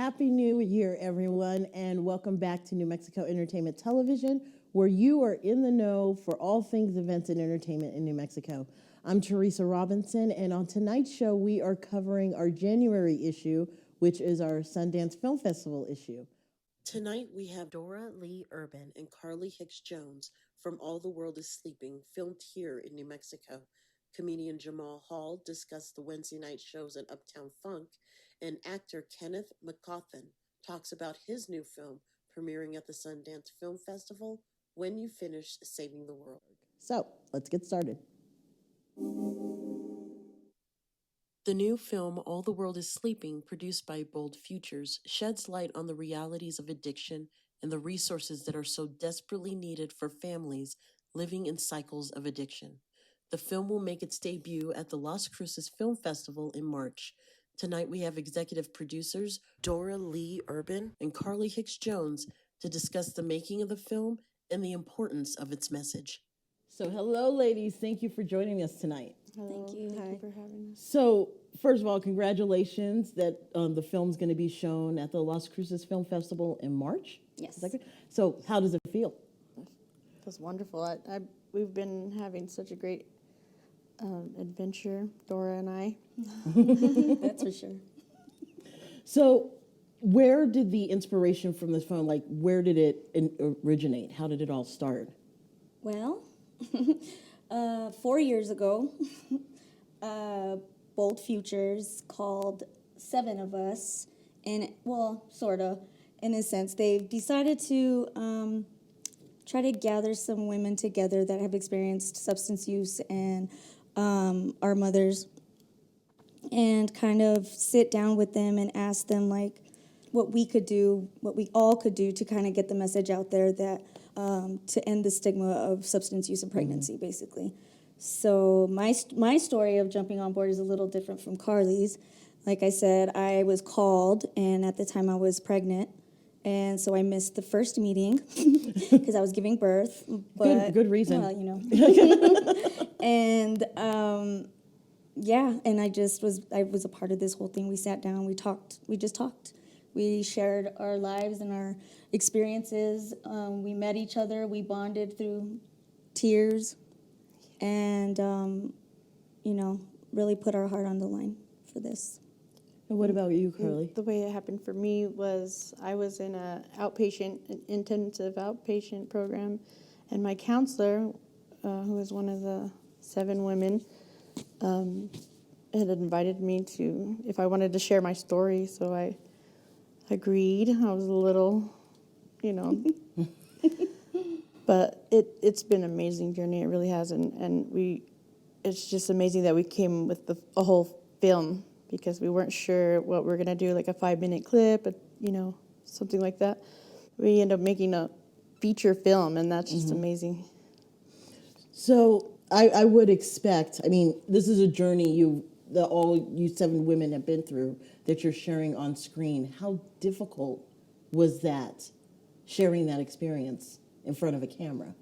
Happy New Year, everyone, and welcome back to New Mexico Entertainment Television, where you are in the know for all things events and entertainment in New Mexico. I'm Teresa Robinson, and on tonight's show, we are covering our January issue, which is our Sundance Film Festival issue. Tonight, we have Doralee Urban and Carly Hicks-Jones from All the World is Sleeping, filmed here in New Mexico. Comedian Jamar Hall discussed the Wednesday night shows at Uptown Funk, and actor Kenneth McGlothin talks about his new film premiering at the Sundance Film Festival, When You Finish Saving the World. So, let's get started. The new film, All the World is Sleeping, produced by Bold Futures, sheds light on the realities of addiction and the resources that are so desperately needed for families living in cycles of addiction. The film will make its debut at the Las Cruces Film Festival in March. Tonight we have executive producers Doralee Urban and Carly Hicks-Jones to discuss the making of the film and the importance of its message. So hello, ladies. Thank you for joining us tonight. Hello. Thank you. Thank you for having us. So first of all, congratulations that the film's going to be shown at the Las Cruces Film Festival in March. Yes. Is that good? So how does it feel? That's wonderful. We've been having such a great adventure, Dora and I. That's for sure. So where did the inspiration from this film, like where did it originate? How did it all start? Well, 4 years ago, Bold Futures called 7 of us, and well, sort of, in a sense, they've decided to try to gather some women together that have experienced substance use and our mothers, and kind of sit down with them and ask them like what we could do, what we all could do to kind of get the message out there that to end the stigma of substance use and pregnancy, basically. So my story of jumping on board is a little different from Carly's. Like I said, I was called, and at the time I was pregnant, and so I missed the first meeting because I was giving birth. But, good reason. Well, you know. And yeah, and I was a part of this whole thing. We sat down, we just talked. We shared our lives and our experiences. We met each other. We bonded through tears, and you know, really put our heart on the line for this. And what about you, Carly? The way it happened for me was I was in an intensive outpatient program, and my counselor, who was one of the 7 women, had invited me to, if I wanted to share my story, so I agreed. I was a little, you know, but it's been an amazing journey. It really has, and it's just amazing that we came with a whole film, because we weren't sure what we were gonna do, like a 5-minute clip, you know, something like that. We ended up making a feature film, and that's just amazing. So I would expect, I mean, this is a journey all you 7 women have been through that you're sharing on screen. How difficult was that, sharing that experience in front of a camera?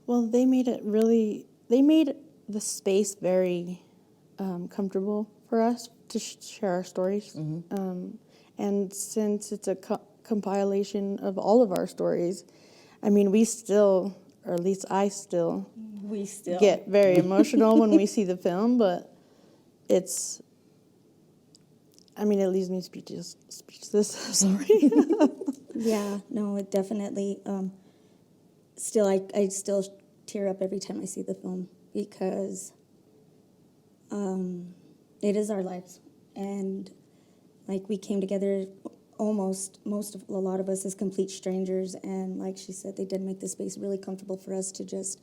Well, they made the space very comfortable for us to share our stories. And since it's a compilation of all of our stories, I mean, we still, or at least I still, get very emotional when we see the film, but it leaves me speechless. Sorry. Yeah, no, it definitely. Still, I still tear up every time I see the film, because it is our lives, and like we came together a lot of us as complete strangers, and like she said, they did make the space really comfortable for us to just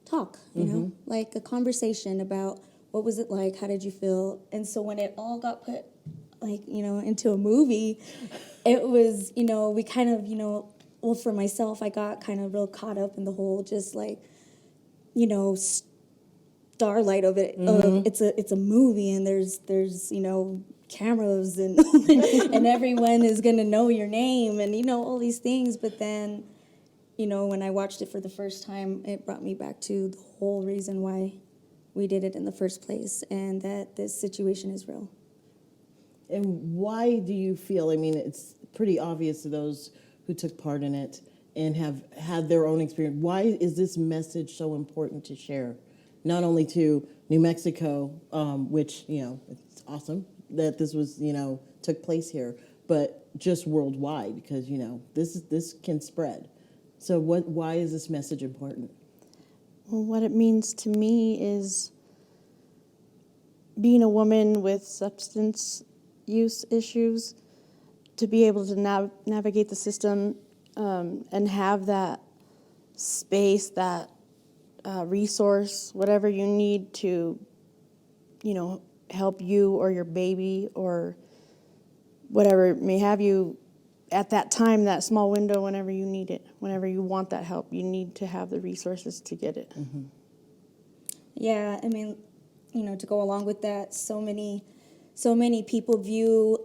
talk, you know, like a conversation about what was it like, how did you feel. And so when it all got put, like, you know, into a movie, it was, you know, we kind of, you know, well, for myself, I got kind of real caught up in the whole just like, you know, starlight of it. It's a movie, and there's you know, cameras and and everyone is gonna know your name, and you know, all these things. But then, you know, when I watched it for the first time, it brought me back to the whole reason why we did it in the first place, and that this situation is real. And why do you feel, I mean, it's pretty obvious to those who took part in it and have had their own experience. Why is this message so important to share? Not only to New Mexico, which, it's awesome that this was, took place here, but just worldwide because, this can spread. So why is this message important? Well, what it means to me is being a woman with substance use issues, to be able to navigate the system and have that space, that resource, whatever you need to, help you or your baby or whatever may have you at that time, that small window, whenever you need it, whenever you want that help, you need to have the resources to get it. Mm-hmm. Yeah, I mean, to go along with that, so many people view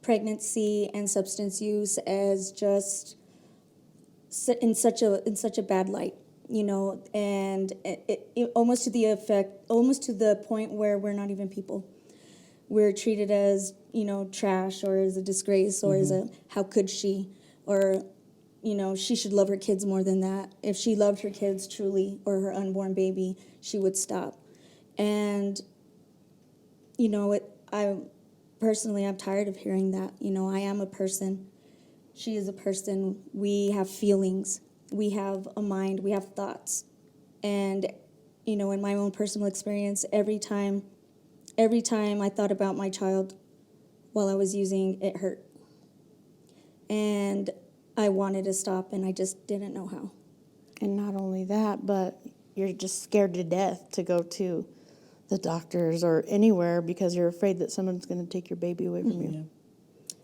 pregnancy and substance use as just in such a bad light, and it almost to the point where we're not even people. We're treated as, trash or as a disgrace or as a, how could she? Or, she should love her kids more than that. If she loved her kids truly or her unborn baby, she would stop. And, I'm tired of hearing that. I am a person. She is a person. We have feelings. We have a mind. We have thoughts. And, in my own personal experience, every time I thought about my child while I was using, it hurt. And I wanted to stop, and I just didn't know how. And not only that, but you're just scared to death to go to the doctors or anywhere because you're afraid that someone's going to take your baby away from you. Yeah.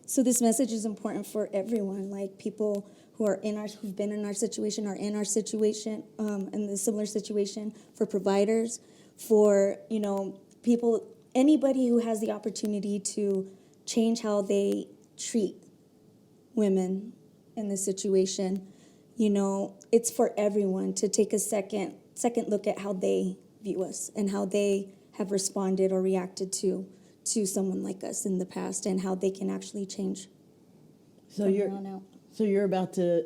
So this message is important for everyone, like people who've been in our situation, are in our situation, in the similar situation, for providers, for, people, anybody who has the opportunity to change how they treat women in this situation. It's for everyone to take a second look at how they view us and how they have responded or reacted to someone like us in the past, and how they can actually change. So you're about to,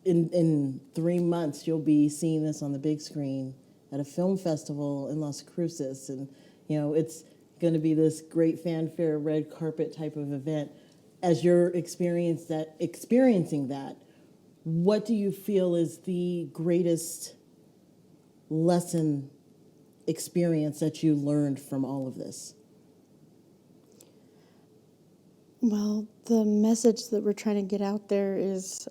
in 3 months, you'll be seeing this on the big screen at a film festival in Las Cruces, and it's going to be this great fanfare, red carpet type of event. As you're experiencing that, what do you feel is the greatest lesson experience that you learned from all of this? Well, the message that we're trying to get out there is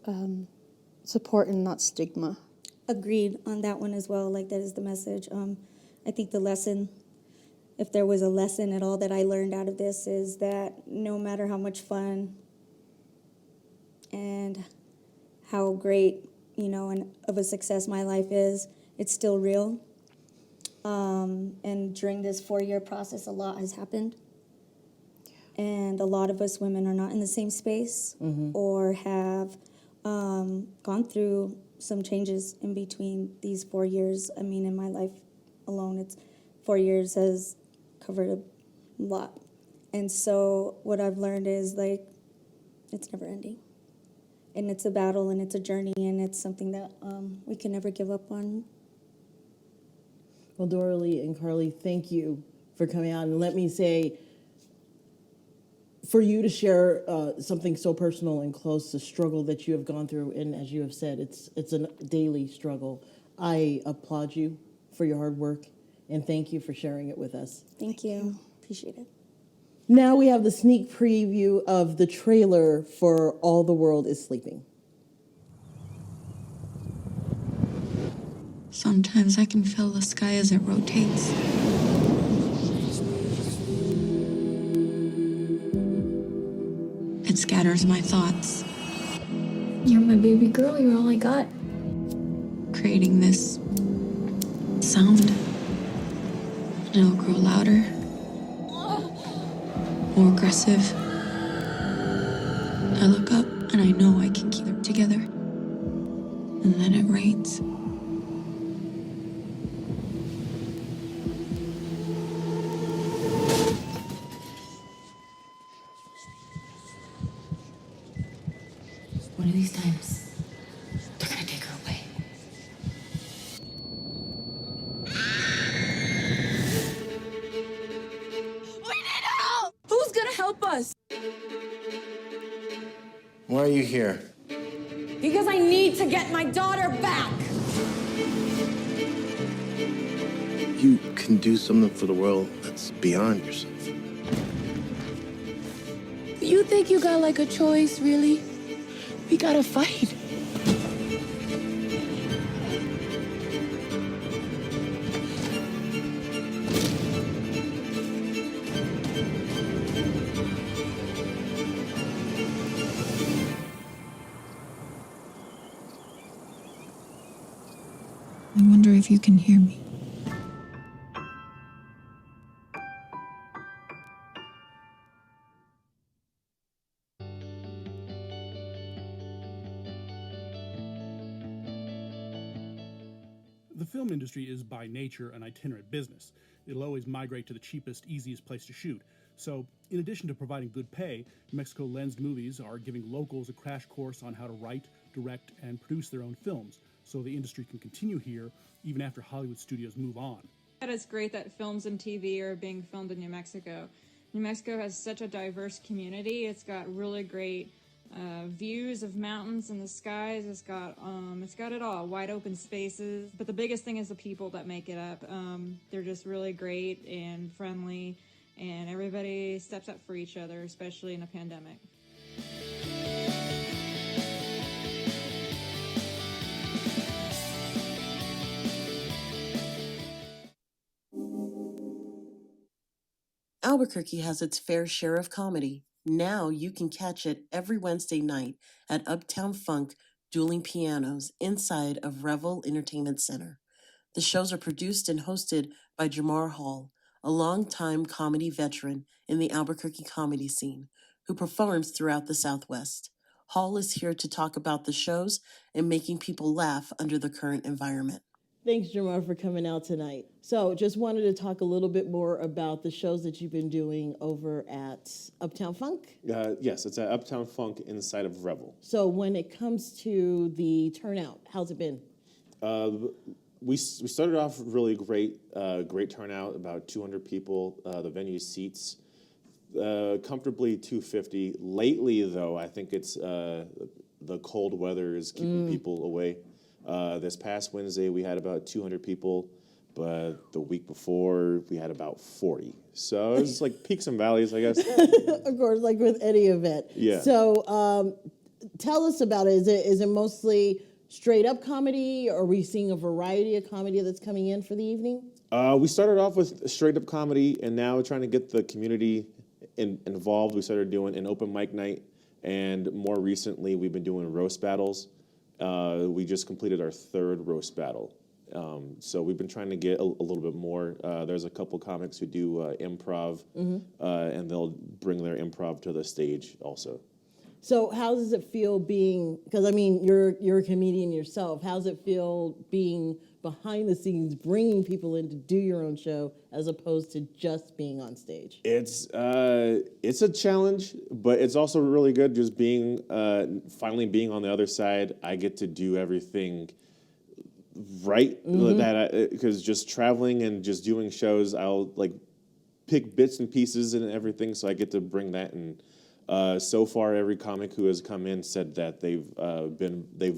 support and not stigma. Agreed on that one as well. Like, that is the message. I think the lesson, if there was a lesson at all that I learned out of this, is that no matter how much fun and how great, and of a success my life is, it's still real. And during this 4-year process, a lot has happened. And a lot of us women are not in the same space or have gone through some changes in between these 4 years. I mean, in my life alone, it's 4 years has covered a lot. And so what I've learned is, like, it's never ending. And it's a battle, and it's a journey, and it's something that we can never give up on. Well, Doralee and Carly, thank you for coming out. And let me say, for you to share something so personal and close, the struggle that you have gone through, and as you have said, it's a daily struggle. I applaud you for your hard work, and thank you for sharing it with us. Thank you. Appreciate it. Now we have the sneak preview of the trailer for All the World is Sleeping. Sometimes I can feel the sky as it rotates. It scatters my thoughts, You're my baby girl, you're all I got. creating this sound. And it'll grow louder, more aggressive. I look up and I know I can keep it together. And then it rains. Why are you here? Because I need to get my daughter back. You can do something for the world that's beyond yourself. You think you got like a choice, really? We gotta fight. I wonder if you can hear me. The film industry is by nature an itinerant business. It'll always migrate to the cheapest, easiest place to shoot. So, in addition to providing good pay, New Mexico Lensed Movies are giving locals a crash course on how to write, direct, and produce their own films, so the industry can continue here even after Hollywood studios move on. It's great that films and TV are being filmed in New Mexico. New Mexico has such a diverse community. It's got really great views of mountains and the skies. It's got it all, wide open spaces. But the biggest thing is the people that make it up. They're just really great and friendly, and everybody steps up for each other, especially in a pandemic. Albuquerque has its fair share of comedy. Now you can catch it every Wednesday night at Uptown Funk Dueling Pianos inside of Revel Entertainment Center. The shows are produced and hosted by Jamar Hall, a longtime comedy veteran in the Albuquerque comedy scene, who performs throughout the Southwest. Hall is here to talk about the shows and making people laugh under the current environment. Thanks, Jamar, for coming out tonight. So just wanted to talk a little bit more about the shows that you've been doing over at Uptown Funk. Yes, it's at Uptown Funk inside of Revel. So when it comes to the turnout, how's it been? We started off really great turnout, about 200 people. The venue seats comfortably 250. Lately, though, I think it's the cold weather is keeping people away. This past Wednesday, we had about 200 people, but the week before, we had about 40. So it's like peaks and valleys, I guess. Of course, like with any event. Yeah. So tell us about it. Is it mostly straight up comedy, or are we seeing a variety of comedy that's coming in for the evening? We started off with straight up comedy, and now we're trying to get the community involved. We started doing an open mic night, and more recently, we've been doing roast battles. We just completed our third roast battle. So we've been trying to get a little bit more. There's a couple comics who do improv, and they'll bring their improv to the stage also. So how does it feel being, because I mean, you're a comedian yourself, how does it feel being behind the scenes, bringing people in to do your own show as opposed to just being on stage? It's a challenge, but it's also really good just being, finally being on the other side. I get to do everything right, because just traveling and just doing shows, I'll like pick bits and pieces and everything, so I get to bring that in. So far, every comic who has come in said that they've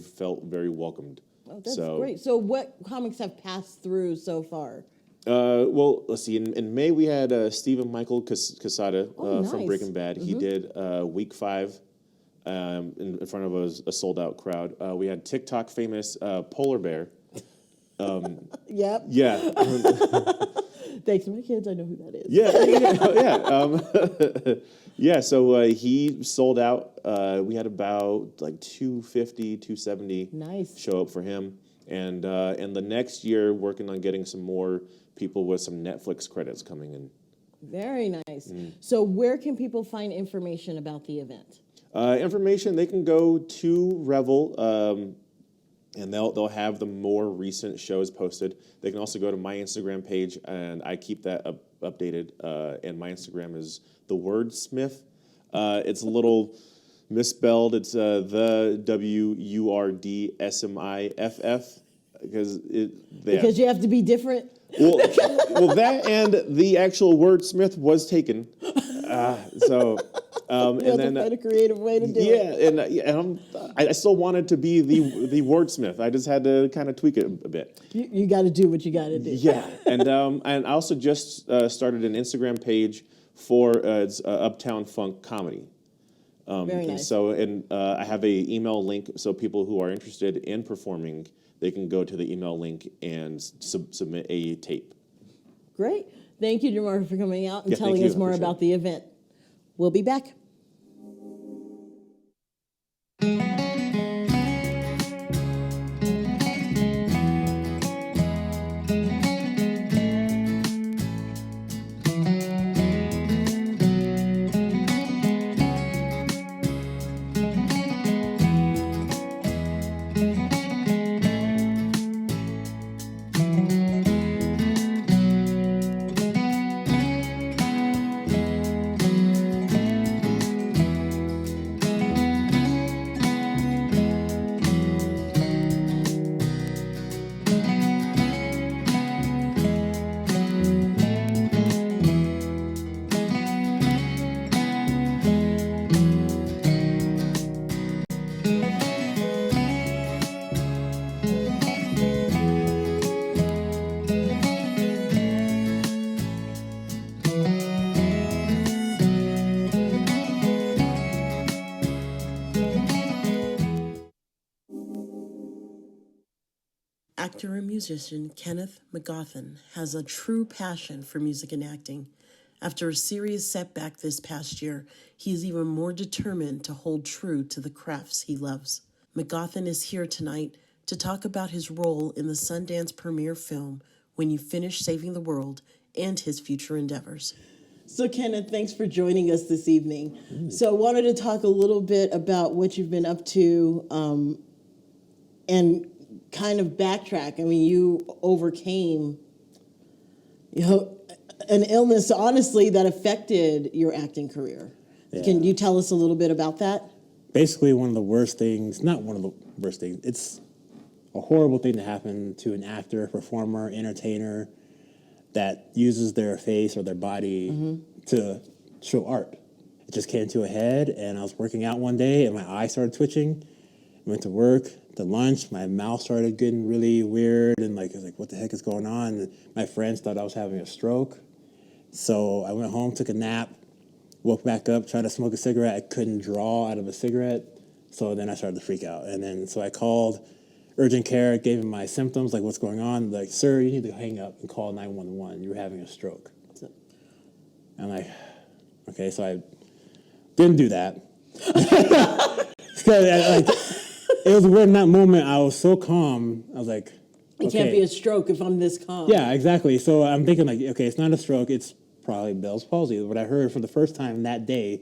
felt very welcomed. Oh, that's great. So what comics have passed through so far? Well, let's see. In May, we had Stephen Michael Casada from nice. Breaking Bad. He did week 5 in front of a sold-out crowd. We had TikTok famous Polar Bear. Yep. Yeah. Thanks to my kids, I know who that is. Yeah. So he sold out. We had about like 250, 270 Nice. show up for him. And the next year, working on getting some more people with some Netflix credits coming in. Very nice. So where can people find information about the event? Information, they can go to Revel, and they'll have the more recent shows posted. They can also go to my Instagram page, and I keep that updated. And my Instagram is the Wordsmith. It's a little misspelled. It's the WURDSMIFF because Because you have to be different. Well, that and the actual Wordsmith was taken. So You had to find a creative way to do it. and I still wanted to be the wordsmith. I just had to kind of tweak it a bit. You got to do what you got to do. Yeah, and I also just started an Instagram page for it's Uptown Funk Comedy. Very nice. I have a email link, so people who are interested in performing, they can go to the email link and submit a tape. Great. Thank you, Jamar, for coming out and Yeah, telling thank you. us more Appreciate about it. the event. We'll be back. Actor and musician Kenneth McGlothin has a true passion for music and acting. After a serious setback this past year, he is even more determined to hold true to the crafts he loves. McGlothin is here tonight to talk about his role in the Sundance premiere film, When You Finish Saving the World, and his future endeavors. So, Kenneth, thanks for joining us this evening. So I wanted to talk a little bit about what you've been up to and kind of backtrack. I mean, you overcame, an illness, honestly, that affected your acting career. Yeah. Can you tell us a little bit about that? Basically, one of the worst things, not one of the worst things, it's a horrible thing to happen to an actor, performer, entertainer that uses their face or their body to show art. It just came to a head, and I was working out one day, and my eye started twitching. I went to work, to lunch, my mouth started getting really weird, and I was like, what the heck is going on? And my friends thought I was having a stroke. So I went home, took a nap, woke back up, tried to smoke a cigarette. I couldn't draw out of a cigarette, so then I started to freak out. And then so I called urgent care, gave them my symptoms, like what's going on. Like, sir, you need to hang up and call 911. You're having a stroke. I'm like, okay, so I didn't do that. It was weird in that moment. I was so calm. I was like, It can't be a stroke if I'm this calm. Yeah, exactly. So I'm thinking okay, it's not a stroke. It's probably Bell's palsy. What I heard for the first time that day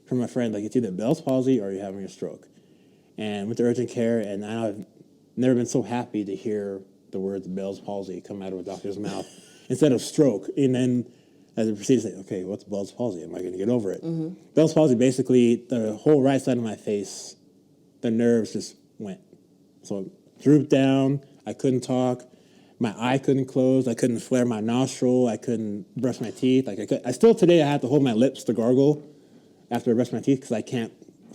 from a friend, it's either Bell's palsy or you're having a stroke. And went to urgent care, and I've never been so happy to hear the words Bell's palsy come out of a doctor's mouth instead of stroke. And then as I proceeded to say, okay, what's Bell's palsy? Am I going to get over it? Bell's palsy, basically, the whole right side of my face, the nerves just went. So it drooped down. I couldn't talk. My eye couldn't close. I couldn't flare my nostril. I couldn't brush my teeth. I still today I have to hold my lips to gargle after I brush my teeth because I can't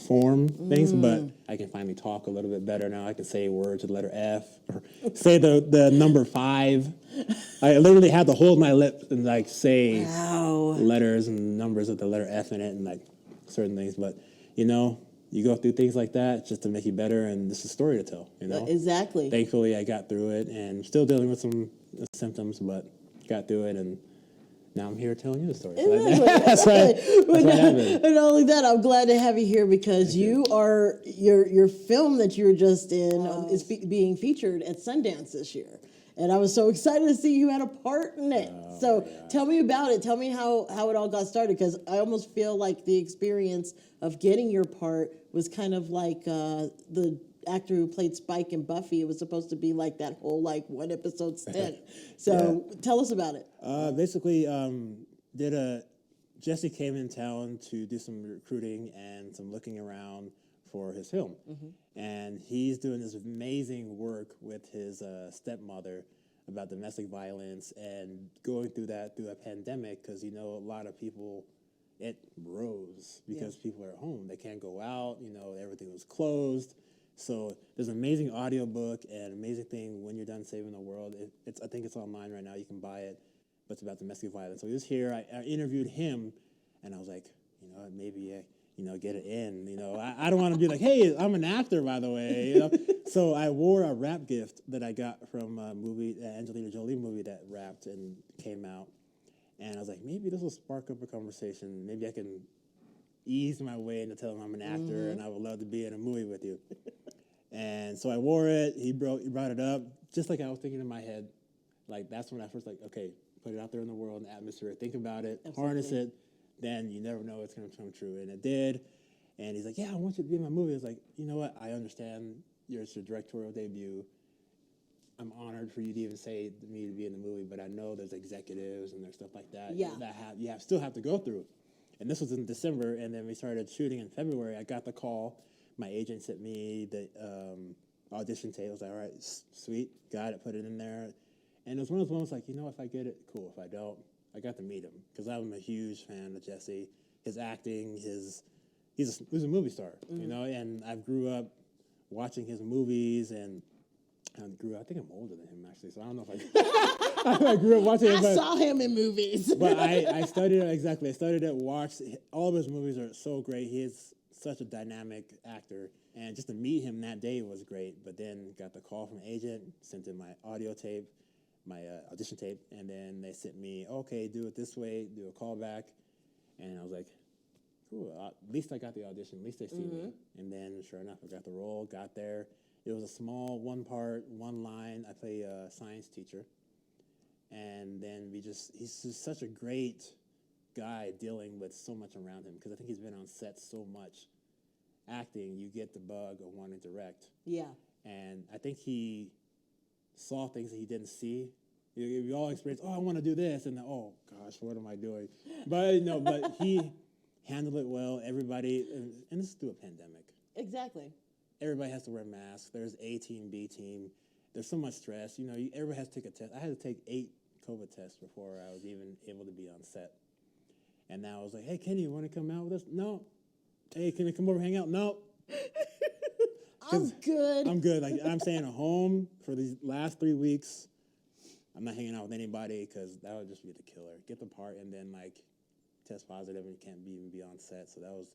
form things, but I can finally talk a little bit better now. I can say words with the letter F or say the number 5. I literally had to hold my lips and say letters and numbers with the letter F in it and certain things. But you go through things like that just to make you better, and this is a story to tell. Exactly. Thankfully, I got through it, and still dealing with some symptoms, but got through it, and now I'm here telling you the story. That's what happened. And not only that, I'm glad to have you here because your film that you were just in is being featured at Sundance this year. And I was so excited to see you had a part in it. Tell me about it. Tell me how it all got started, because I almost feel like the experience of getting your part was kind of like the actor who played Spike in Buffy. It was supposed to be like that whole one episode stint. Tell us about it. Basically, Jesse came in town to do some recruiting and some looking around for his film. And he's doing this amazing work with his stepmother about domestic violence and going through that through a pandemic, because a lot of people it rose because people are at home. They can't go out, everything was closed. So there's an amazing audiobook and amazing thing, When You're Done Saving the World. I think it's online right now. You can buy it, but it's about domestic violence. So he was here. I interviewed him, and I was like, maybe get it in. I don't want to be like, hey, I'm an actor, by the way. So I wore a rap gift that I got from a movie, the Angelina Jolie movie that wrapped and came out. And I was like, maybe this will spark up a conversation. Maybe I can ease my way into telling him I'm an actor and I would love to be in a movie with you. And so I wore it. He brought it up, just like I was thinking in my head. Like, that's when I first okay, put it out there in the world, in the atmosphere, think about it, harness it, then you never know it's going to come true. And it did. And he's like, yeah, I want you to be in my movie. I was like, you know what? I understand it's your directorial debut. I'm honored for you to even say to me to be in the movie, but I know there's executives and there's stuff like that that you still have to go through. And this was in December, and then we started shooting in February. I got the call. My agent sent me the audition tape. I was like, all right, sweet, got it, put it in there. And it was one of those moments like, if I get it, cool. If I don't, I got to meet him because I'm a huge fan of Jesse. His acting, he's a movie star, and I grew up watching his movies and I think I'm older than him, actually, so I don't know if I grew up watching him. I saw him in movies. But I studied it, exactly. I studied it, watched. All of his movies are so great. He is such a dynamic actor. And just to meet him that day was great. But then got the call from an agent, sent in my audio tape, my audition tape, and then they sent me, okay, do it this way, do a callback. And I was like, cool, at least I got the audition, at least they see me. And then, sure enough, I got the role, got there. It was a small one part, one line. I play a science teacher. And then he's just such a great guy dealing with so much around him because I think he's been on set so much. Acting, you get the bug of wanting to direct. Yeah. And I think he saw things that he didn't see. We all experienced, I want to do this. And then, oh, gosh, what am I doing? But but he handled it well. Everybody, and this is through a pandemic. Exactly. Everybody has to wear masks. There's A team, B team. There's so much stress. Everybody has to take a test. I had to take 8 COVID tests before I was even able to be on set. And now I was like, hey, Kenny, you want to come out with us? No. Hey, can you come over and hang out? No. I'm good. I'm good. Like, I'm staying at home for these last 3 weeks. I'm not hanging out with anybody because that would just be the killer. Get the part and then, test positive and you can't even be on set. So that was...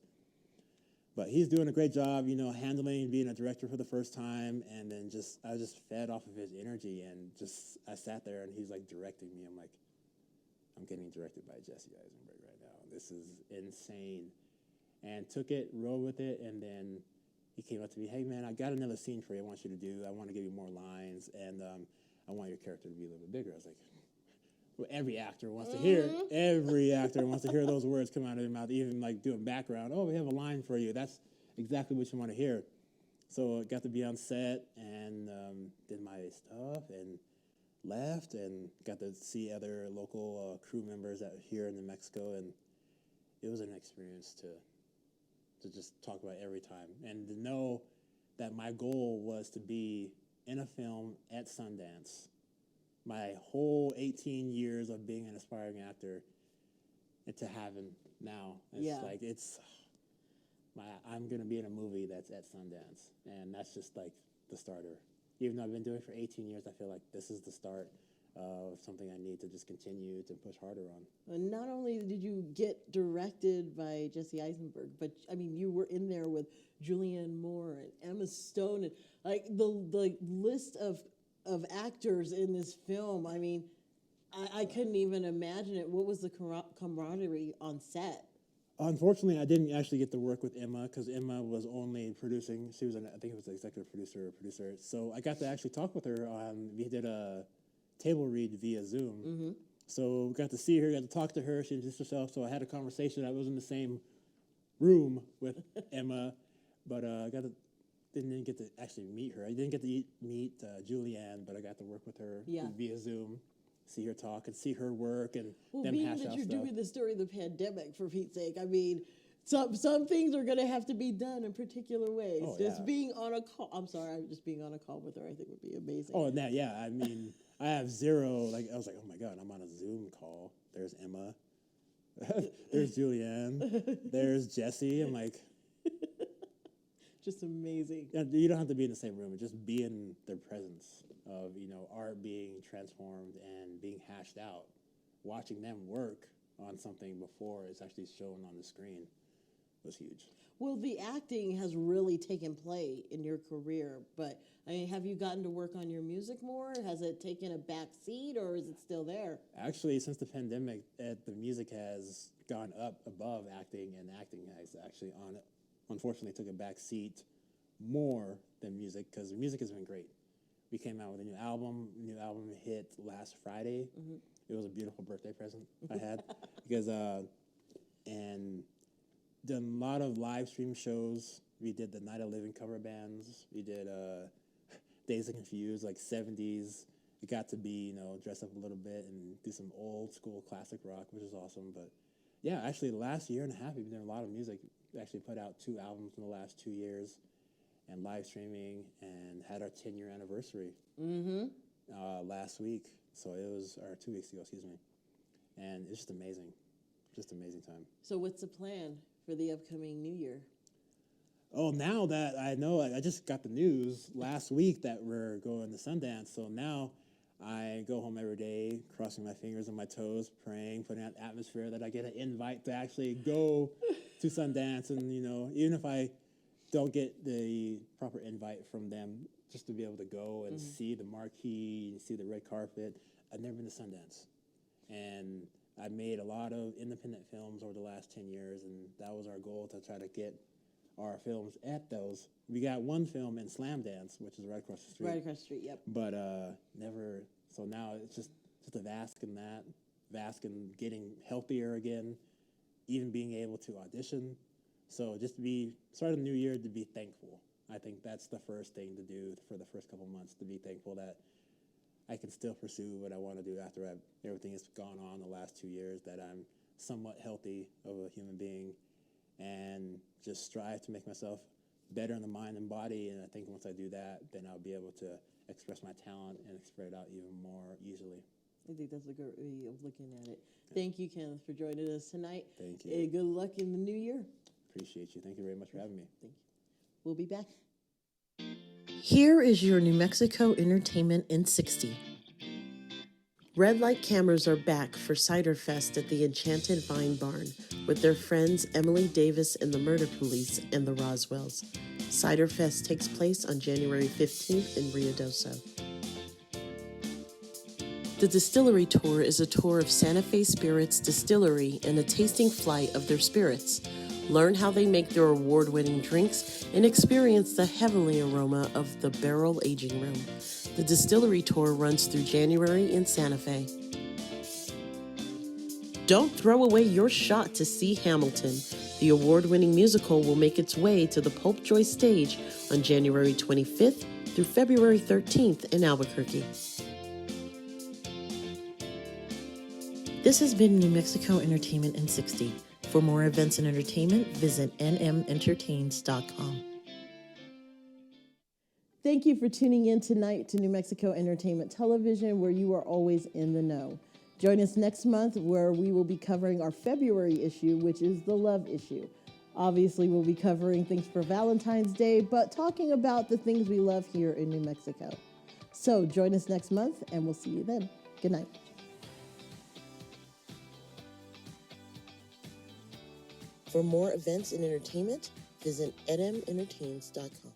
But he's doing a great job, handling being a director for the first time, and then I was just fed off of his energy, and I sat there and he's directing me. I'm like, I'm getting directed by Jesse Eisenberg right now. This is insane, and took it, rode with it, and then he came up to me, hey man, I got another scene for you. I want you to do. I want to give you more lines, and I want your character to be a little bit bigger. I was like, well, every actor wants to hear. Every actor wants to hear those words come out of their mouth, even doing background. Oh, we have a line for you. That's exactly what you want to hear. So I got to be on set and did my stuff and left and got to see other local crew members out here in New Mexico, and it was an experience to just talk about every time and to know that my goal was to be in a film at Sundance. My whole 18 years of being an aspiring actor, and to have him now. I'm going to be in a movie that's at Sundance, and that's just the starter. Even though I've been doing it for 18 years, I feel like this is the start of something I need to just continue to push harder on. And not only did you get directed by Jesse Eisenberg, but you were in there with Julianne Moore and Emma Stone, and the list of actors in this film. I couldn't even imagine it. What was the camaraderie on set? Unfortunately, I didn't actually get to work with Emma because Emma was only producing. She was, I think it was the executive producer or producer. So I got to actually talk with her. We did a table read via Zoom. Mm-hmm. So we got to see her, got to talk to her. She introduced herself. So I had a conversation. I was in the same room with Emma, but didn't get to actually meet her. I didn't get to meet Julianne, but I got to work with her via Zoom, see her talk and see her work and them being hash that out you're stuff. doing this during the pandemic, for Pete's sake, some things are going to have to be done in particular ways. Being on a call. I'm sorry, just being on a call with her, I think would be amazing. Oh, that I have zero. I was like, oh my god, I'm on a Zoom call. There's Emma. There's Julianne. There's Jesse. I'm like, Just amazing. you don't have to be in the same room. Just be in their presence of, art being transformed and being hashed out. Watching them work on something before it's actually shown on the screen was huge. Well, the acting has really taken play in your career, but have you gotten to work on your music more? Has it taken a back seat, or is it still there? Actually, since the pandemic, the music has gone up above acting, and acting has actually unfortunately took a back seat more than music, because music has been great. We came out with a new album hit last Friday. Mm-hmm. It was a beautiful birthday present I had, because and done a lot of live stream shows. We did the Night of Living cover bands. We did Days of Confused, like 70s. We got to be, dress up a little bit and do some old school classic rock, which is awesome. But yeah, actually the last year and a half, we've been doing a lot of music. We actually put out 2 albums in the last 2 years and live streaming, and had our 10-year anniversary last week. So it was, or 2 weeks ago, excuse me. And it's just amazing. Just amazing time. So what's the plan for the upcoming new year? Oh, now that I know, I just got the news last week that we're going to Sundance. So now I go home every day, crossing my fingers and my toes, praying, putting out atmosphere that I get an invite to actually go to Sundance. And, even if I don't get the proper invite from them, just to be able to go and see the marquee, see the red carpet. I've never been to Sundance. And I made a lot of independent films over the last 10 years, and that was our goal, to try to get our films at those. We got one film in Slam Dance, which is right across the street. Right across the street, yep. But never, so now it's just a VASC in that, VASC in getting healthier again, even being able to audition. So just to start a new year, to be thankful. I think that's the first thing to do for the first couple months, to be thankful that I can still pursue what I want to do after everything has gone on the last 2 years, that I'm somewhat healthy of a human being, and just strive to make myself better in the mind and body. And I think once I do that, then I'll be able to express my talent and express it out even more easily. I think that's a good way of looking at it. Yeah. Thank you, Kenneth, for joining us tonight. Thank you. And good luck in the new year. Appreciate you. Thank you very much for having me. Thank you. We'll be back. Here is your New Mexico Entertainment in 60. Red light cameras are back for Cider Fest at the Enchanted Vine Barn with their friends Emily Davis and the Murder Police and the Roswells. Cider Fest takes place on January 15th in Ruidoso. The Distillery Tour is a tour of Santa Fe Spirits Distillery and a tasting flight of their spirits. Learn how they make their award-winning drinks and experience the heavenly aroma of the barrel aging room. The Distillery Tour runs through January in Santa Fe. Don't throw away your shot to see Hamilton. The award-winning musical will make its way to the Pulp Joy stage on January 25th through February 13th in Albuquerque. This has been New Mexico Entertainment in 60. For more events and entertainment, visit nmentertains.com. Thank you for tuning in tonight to New Mexico Entertainment Television, where you are always in the know. Join us next month, where we will be covering our February issue, which is the love issue. Obviously, we'll be covering things for Valentine's Day, but talking about the things we love here in New Mexico. So join us next month, and we'll see you then. Good night. For more events and entertainment, visit nmentertains.com.